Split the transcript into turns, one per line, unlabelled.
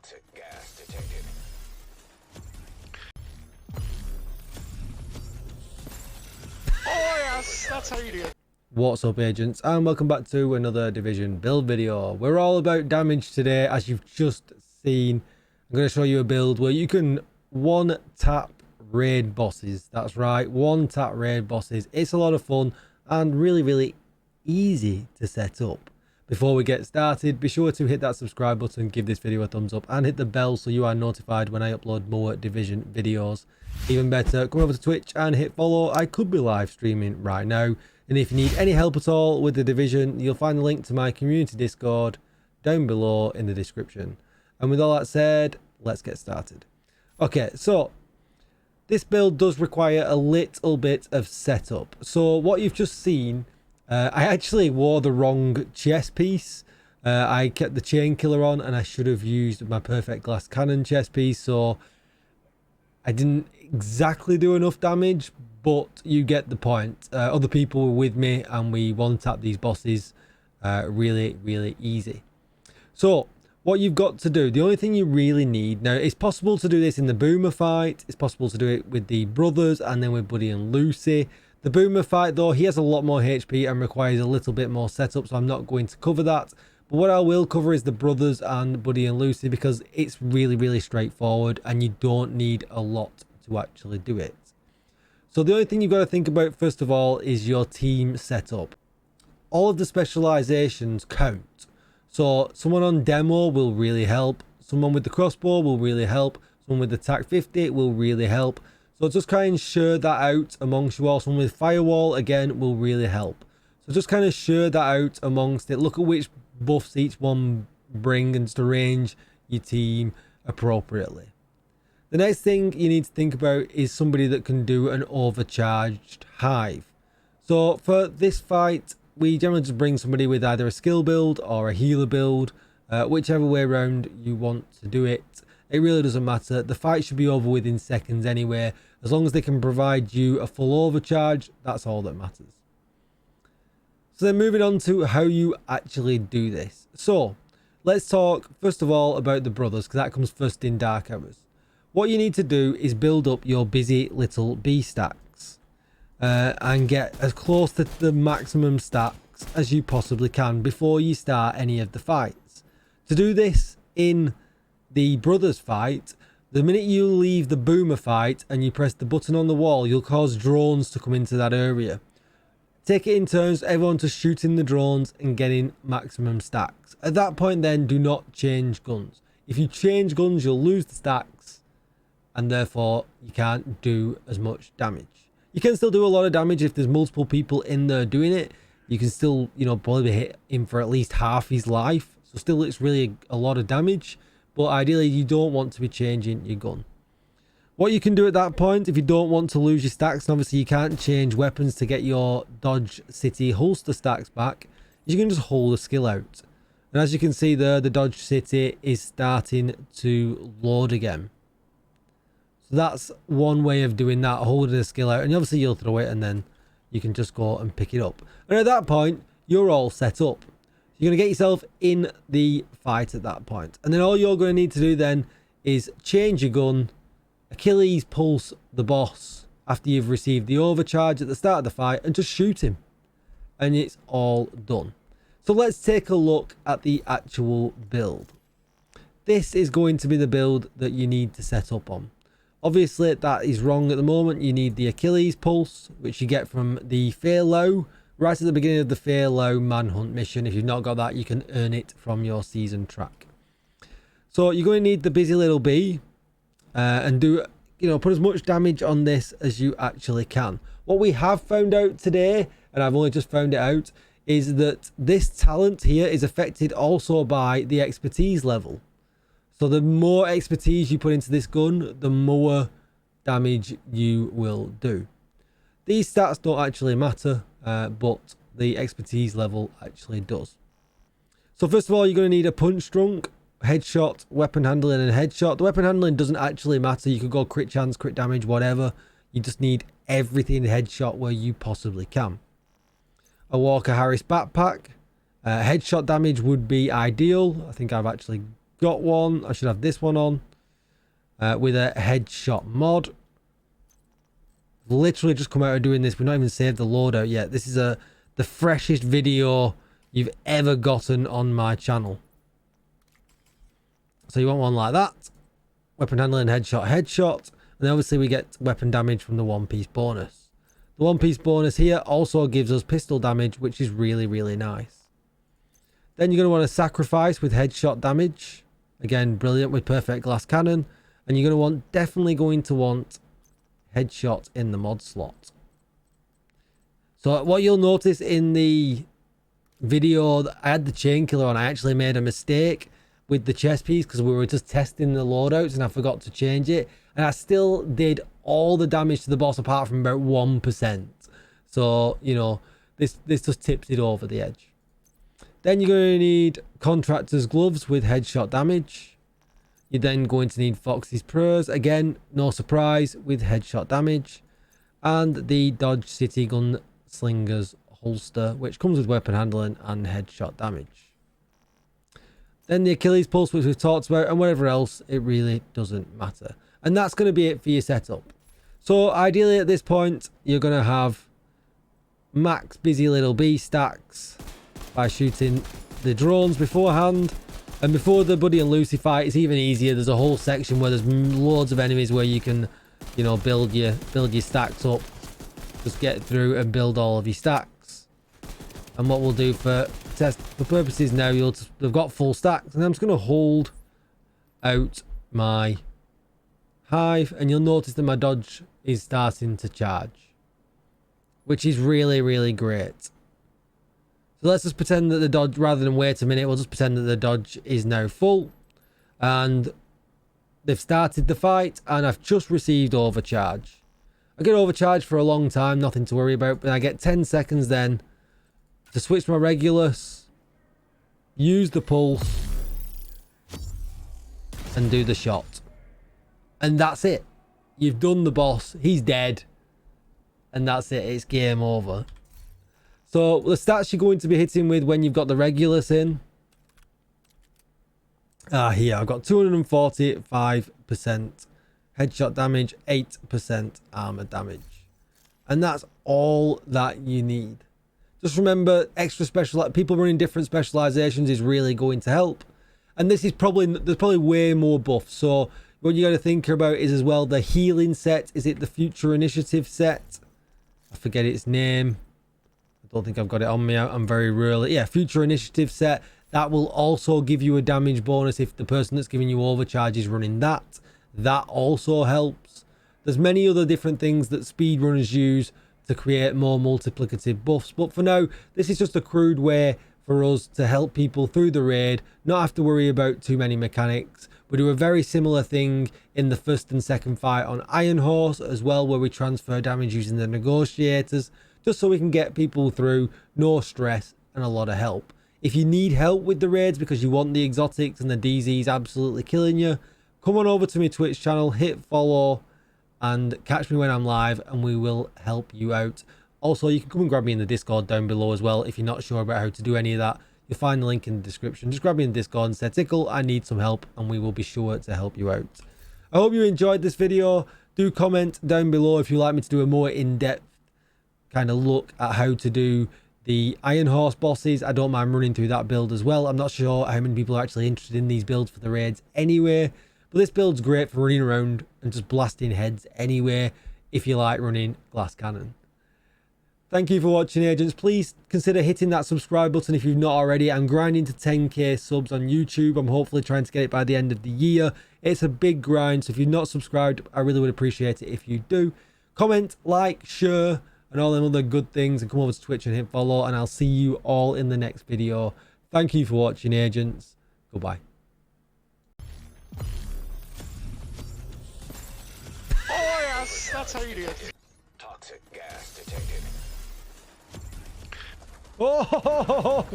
Toxic gas detected.
Oh yes, that's how you do it.
What's up, agents, and welcome back to another Division build video. We're all about damage today. As you've just seen, I'm going to show you a build where you can one tap raid bosses. That's right, one tap raid bosses. It's a lot of fun and really easy to set up. Before we get started, be sure to hit that subscribe button, give this video a thumbs up, and hit the bell so you are notified when I upload more Division videos. Even better, come over to Twitch and hit follow. I could be live streaming right now. And if you need any help at all with the Division, you'll find the link to my community Discord down below in the description. And with all that said, let's get started. Okay, so this build does require a little bit of setup. So what you've just seen, I actually wore the wrong chest piece. I kept the chain killer on and I should have used my perfect glass cannon chest piece. So I didn't exactly do enough damage, but you get the point. Other people were with me and we one tap these bosses really easy. So what you've got to do, the only thing you really need now, it's possible to do this in the Boomer fight, it's possible to do it with the brothers and then with Buddy and Lucy. The Boomer fight though, he has a lot more HP and requires a little bit more setup, so I'm not going to cover that. But what I will cover is the brothers and Buddy and Lucy, because it's really straightforward and you don't need a lot to actually do it. So the only thing you've got to think about first of all is your team setup. All of the specializations count. So someone on demo will really help. Someone with the crossbow will really help. Someone with the TAC 50 will really help. So just kind of share that out amongst you all. Someone with firewall again will really help. So just kind of share that out amongst it. Look at which buffs each one bring and just arrange your team appropriately. The next thing you need to think about is somebody that can do an overcharged hive. So for this fight, we generally just bring somebody with either a skill build or a healer build, whichever way around you want to do it. It really doesn't matter. The fight should be over within seconds anyway. As long as they can provide you a full overcharge, that's all that matters. So then moving on to how you actually do this. So let's talk first of all about the brothers, because that comes first in Dark Hours. What you need to do is build up your busy little B stacks and get as close to the maximum stacks as you possibly can before you start any of the fights. To do this in the brothers fight, the minute you leave the Boomer fight and you press the button on the wall, you'll cause drones to come into that area. Take it in turns, everyone to shoot in the drones and getting maximum stacks. At that point then, do not change guns. If you change guns, you'll lose the stacks and therefore you can't do as much damage. You can still do a lot of damage if there's multiple people in there doing it. You can still, you know, probably hit him for at least half his life. So still it's really a lot of damage, but ideally you don't want to be changing your gun. What you can do at that point, if you don't want to lose your stacks, and obviously you can't change weapons to get your Dodge City holster stacks back, you can just hold a skill out. And as you can see there, the Dodge City is starting to load again. So that's one way of doing that, holding a skill out, and obviously you'll throw it and then you can just go and pick it up. And at that point, you're all set up. You're going to get yourself in the fight at that point. And then all you're going to need to do then is change your gun, Achilles pulse the boss after you've received the overcharge at the start of the fight, and just shoot him. And it's all done. So let's take a look at the actual build. This is going to be the build that you need to set up on. Obviously that is wrong at the moment. You need the Achilles pulse, which you get from the Fair Low right at the beginning of the Fair Low manhunt mission. If you've not got that, you can earn it from your season track. So you're going to need the busy little bee and do, you know, put as much damage on this as you actually can. What we have found out today, and I've only just found it out, is that this talent here is affected also by the expertise level. So the more expertise you put into this gun, the more damage you will do. These stats don't actually matter, but the expertise level actually does. So first of all, you're going to need a punch drunk, headshot, weapon handling, and headshot. The weapon handling doesn't actually matter. You could go crit chance, crit damage, whatever. You just need everything headshot where you possibly can. A Walker Harris backpack. Headshot damage would be ideal. I think I've actually got one. I should have this one on with a headshot mod. Literally just come out of doing this. We've not even saved the loadout yet. This is the freshest video you've ever gotten on my channel. So you want one like that. Weapon handling, headshot, headshot. And obviously we get weapon damage from the one-piece bonus. The one-piece bonus here also gives us pistol damage, which is really, really nice. Then you're going to want to sacrifice with headshot damage. Again, brilliant with perfect glass cannon. And you're going to definitely going to want headshot in the mod slot. So what you'll notice in the video, I had the chain killer on. I actually made a mistake with the chest piece because we were just testing the loadouts and I forgot to change it. And I still did all the damage to the boss apart from about 1%. So, you know, this just tips it over the edge. Then you're going to need Contractor's Gloves with headshot damage. You're then going to need Foxy's Prayers. Again, no surprise, with headshot damage. And the Dodge City Gunslinger's holster, which comes with weapon handling and headshot damage. Then the Achilles Pulse, which we've talked about, and whatever else, it really doesn't matter. And that's going to be it for your setup. So ideally at this point, you're going to have max busy little bee stacks by shooting the drones beforehand. And before the Buddy and Lucy fight, it's even easier. There's a whole section where there's loads of enemies where you can, you know, build your stacks up. Just get through and build all of your stacks. And what we'll do for purposes now, they've got full stacks, and I'm just going to hold out my hive, and you'll notice that my dodge is starting to charge, which is really, really great. So let's just pretend that the dodge, rather than wait a minute, we'll just pretend that the dodge is now full, and they've started the fight, and I've just received overcharge. I get overcharged for a long time, nothing to worry about, but I get 10 seconds then to switch my Regulus, use the pulse, and do the shot. And that's it. You've done the boss. He's dead. And that's it. It's game over. So the stats you're going to be hitting with when you've got the Regulus in. Here. I've got 245% headshot damage, 8% armor damage. And that's all that you need. Just remember, extra special, people running different specializations is really going to help. And this is there's probably way more buffs. So what you got to think about is as well the healing set. Is it the Future Initiative set? I forget its name. I don't think I've got it on me. I'm very rarely. Yeah, Future Initiative set. That will also give you a damage bonus if the person that's giving you overcharge is running that. That also helps. There's many other different things that speedrunners use to create more multiplicative buffs. But for now, this is just a crude way for us to help people through the raid, not have to worry about too many mechanics. We do a very similar thing in the first and second fight on Iron Horse as well, where we transfer damage using the negotiators, just so we can get people through, no stress and a lot of help. If you need help with the raids because you want the exotics and the DZs absolutely killing you, come on over to my Twitch channel, hit follow and catch me when I'm live and we will help you out. Also, you can come and grab me in the Discord down below as well if you're not sure about how to do any of that. You'll find the link in the description. Just grab me in the Discord and say, Tickle, I need some help, and we will be sure to help you out. I hope you enjoyed this video. Do comment down below if you'd like me to do a more in-depth kind of look at how to do the Iron Horse bosses. I don't mind running through that build as well. I'm not sure how many people are actually interested in these builds for the raids anyway, but this build's great for running around and just blasting heads anyway if you like running glass cannon. Thank you for watching, agents. Please consider hitting that subscribe button if you've not already. I'm grinding to 10k subs on YouTube. I'm hopefully trying to get it by the end of the year. It's a big grind, so if you're not subscribed, I really would appreciate it if you do. Comment, like, share, and all them other good things, and come over to Twitch and hit follow, and I'll see you all in the next video. Thank you for watching, agents. Goodbye.
Oh yes, that's how you do it.
Toxic gas detected.
Oh!